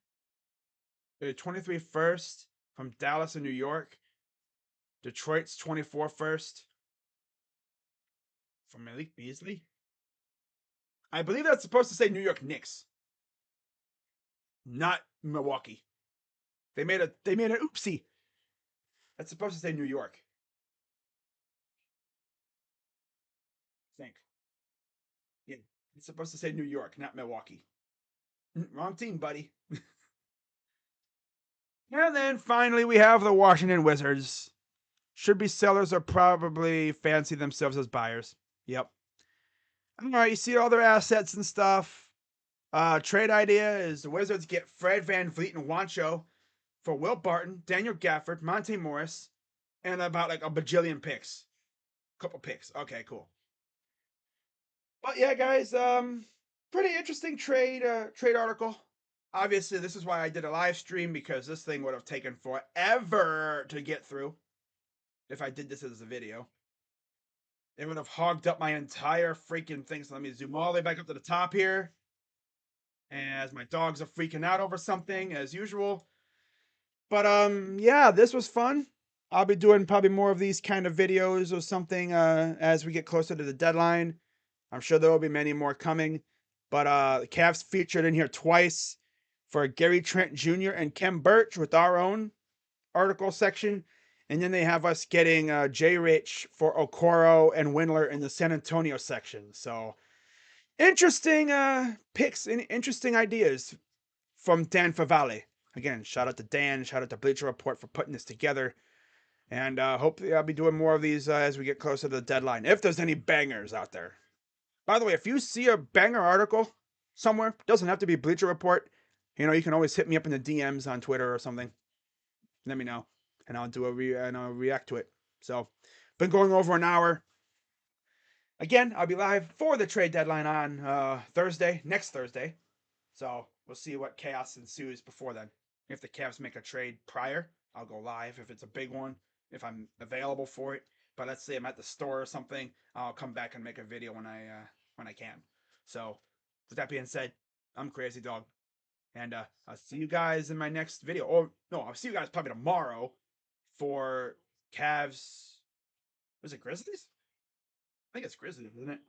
23 first from Dallas and New York. Detroit's 24 first from Malik Beasley. I believe that's supposed to say New York Knicks, not Milwaukee. They made an oopsie. That's supposed to say New York. I think. Yeah, it's supposed to say New York, not Milwaukee. Wrong team, buddy. And then finally we have the Washington Wizards. Should be sellers or probably fancy themselves as buyers. Yep. All right, you see all their assets and stuff. Trade idea is the Wizards get Fred VanVleet and Wancho for Will Barton, Daniel Gafford, Monte Morris, and about like a bajillion picks. Couple picks. Okay, cool. But yeah, guys, pretty interesting trade article. Obviously, this is why I did a live stream because this thing would have taken forever to get through if I did this as a video. It would have hogged up my entire freaking thing. So let me zoom all the way back up to the top here. As my dogs are freaking out over something as usual. But yeah, this was fun. I'll be doing probably more of these kind of videos or something as we get closer to the deadline. I'm sure there will be many more coming. But the Cavs featured in here twice for Gary Trent Jr. and Kem Birch with our own article section. And then they have us getting Jay Rich for Okoro and Windler in the San Antonio section. So interesting picks and interesting ideas from Dan Favale. Again, shout out to Dan, shout out to Bleacher Report for putting this together. And hopefully I'll be doing more of these as we get closer to the deadline, if there's any bangers out there. By the way, if you see a banger article somewhere, doesn't have to be Bleacher Report. You know, you can always hit me up in the DMs on Twitter or something. Let me know, and I'll do and I'll react to it. So, been going over an hour. Again, I'll be live for the trade deadline on Thursday, next Thursday. So we'll see what chaos ensues before then. If the Cavs make a trade prior, I'll go live if it's a big one, if I'm available for it. But let's say I'm at the store or something, I'll come back and make a video when I can. So with that being said, I'm Crazy Dog, and I'll see you guys in my next video. Or no, I'll see you guys probably tomorrow for Cavs. Was it Grizzlies? I think it's Grizzlies, isn't it?